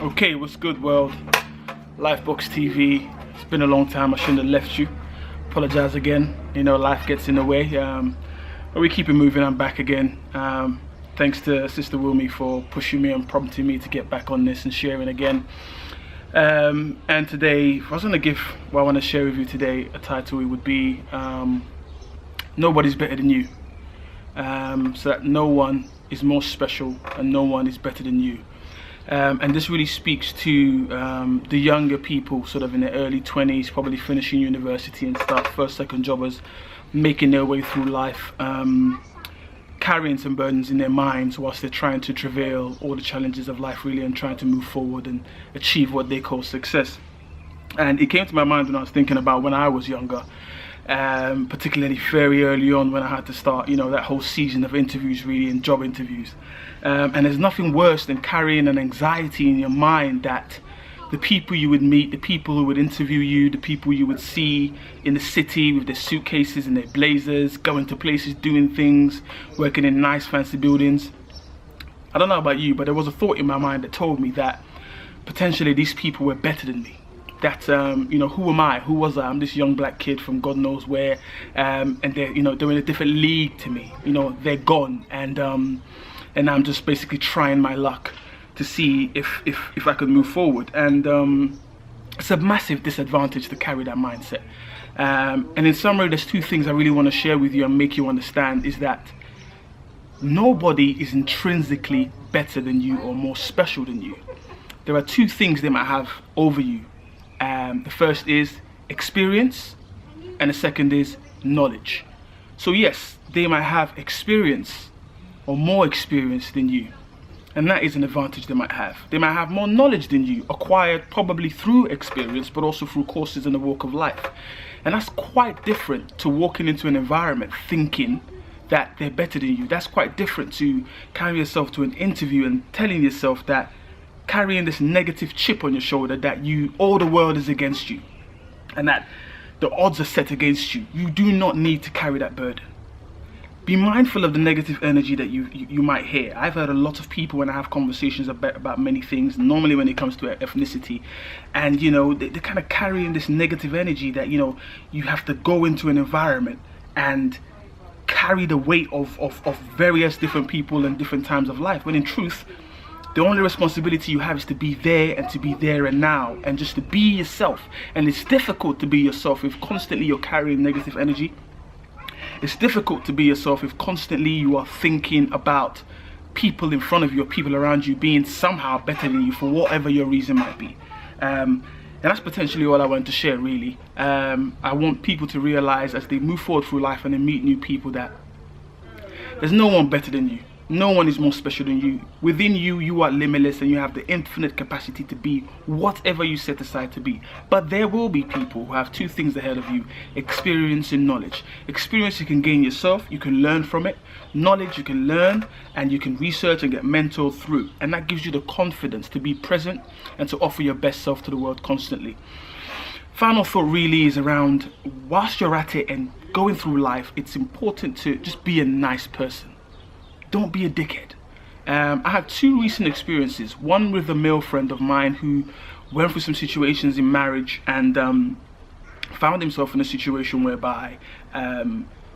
Okay, what's good, world? Lifebox TV. It's been a long time. I shouldn't have left you. Apologize again. You know, life gets in the way. But we keep it moving. I'm back again. Thanks to Sister Wilmy for pushing me and prompting me to get back on this and sharing again. And today, if I was going to give what I want to share with you today, a title, it would be Nobody's Better Than You. So that no one is more special and no one is better than you. And this really speaks to the younger people, sort of in their early 20s, probably finishing university and start first, second jobbers, making their way through life, carrying some burdens in their minds whilst they're trying to travail all the challenges of life, really, and trying to move forward and achieve what they call success. And it came to my mind when I was thinking about when I was younger, particularly very early on when I had to start, you know, that whole season of interviews, really, and job interviews. And there's nothing worse than carrying an anxiety in your mind that the people you would meet, the people who would interview you, the people you would see in the city with their suitcases and their blazers, going to places, doing things, working in nice fancy buildings. I don't know about you, but there was a thought in my mind that told me that potentially these people were better than me. That you know, who am I? Who was I? I'm this young black kid from God knows where, and they're, you know, they're in a different league to me. You know, they're gone, and I'm just basically trying my luck to see if I could move forward. And it's a massive disadvantage to carry that mindset. And in summary, there's two things I really want to share with you and make you understand, is that nobody is intrinsically better than you or more special than you. There are two things they might have over you. The first is experience, and the second is knowledge. So yes, they might have experience or more experience than you, and that is an advantage they might have. They might have more knowledge than you, acquired probably through experience, but also through courses in the walk of life. And that's quite different to walking into an environment thinking that they're better than you. That's quite different to carry yourself to an interview and telling yourself that, carrying this negative chip on your shoulder, that all the world is against you and that the odds are set against you. You do not need to carry that burden. Be mindful of the negative energy that you might hear. I've heard a lot of people when I have conversations about many things, normally when it comes to ethnicity, and you know, they're kind of carrying this negative energy that, you know, you have to go into an environment and carry the weight of various different people and different times of life, when in truth, the only responsibility you have is to be there and to be there and now, and just to be yourself. And it's difficult to be yourself if constantly you're carrying negative energy. It's difficult to be yourself if constantly you are thinking about people in front of you or people around you being somehow better than you for whatever your reason might be. And that's potentially all I want to share, really. I want people to realize as they move forward through life and they meet new people that there's no one better than you. No one is more special than you. Within you, you are limitless and you have the infinite capacity to be whatever you set aside to be. But there will be people who have two things ahead of you: experience and knowledge. Experience you can gain yourself, you can learn from it. Knowledge you can learn and you can research and get mentored through. And that gives you the confidence to be present and to offer your best self to the world constantly. Final thought really is around, whilst you're at it and going through life, it's important to just be a nice person. Don't be a dickhead. I had two recent experiences. One with a male friend of mine who went through some situations in marriage and found himself in a situation whereby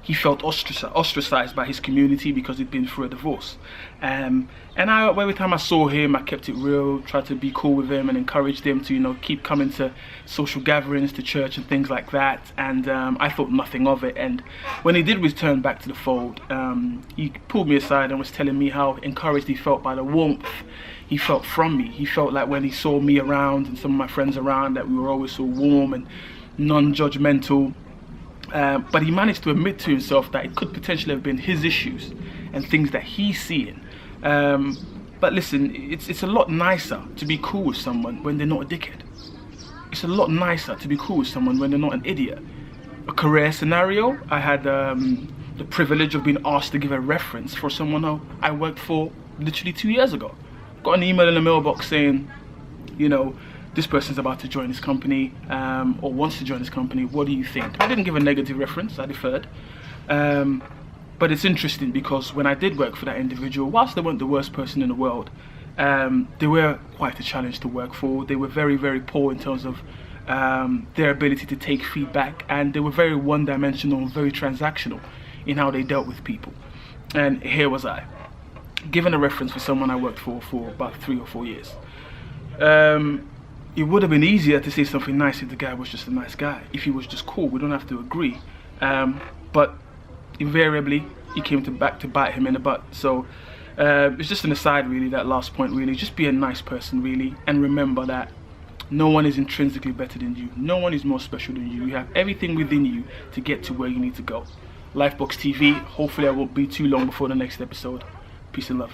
he felt ostracized by his community because he'd been through a divorce. And every time I saw him, I kept it real, tried to be cool with him and encouraged him to, you know, keep coming to social gatherings, to church and things like that. And I thought nothing of it. And when he did return back to the fold, he pulled me aside and was telling me how encouraged he felt by the warmth he felt from me. He felt like when he saw me around and some of my friends around, that we were always so warm and non-judgmental. But he managed to admit to himself that it could potentially have been his issues and things that he's seeing. But listen, it's a lot nicer to be cool with someone when they're not a dickhead. It's a lot nicer to be cool with someone when they're not an idiot. A career scenario, I had the privilege of being asked to give a reference for someone I worked for literally 2 years ago. Got an email in the mailbox saying, you know, this person's about to join this company, or wants to join this company. What do you think? I didn't give a negative reference, I deferred. But it's interesting because when I did work for that individual, whilst they weren't the worst person in the world, they were quite a challenge to work for. They were very, very poor in terms of their ability to take feedback, and they were very one-dimensional and very transactional in how they dealt with people. And here was I, given a reference for someone I worked for about 3 or 4 years. It would have been easier to say something nice if the guy was just a nice guy, if he was just cool. We don't have to agree. But invariably, he came back to bite him in the butt. So it's just an aside, really, that last point, really. Just be a nice person, really, and remember that no one is intrinsically better than you. No one is more special than you. You have everything within you to get to where you need to go. Lifebox TV, hopefully I won't be too long before the next episode. Peace and love.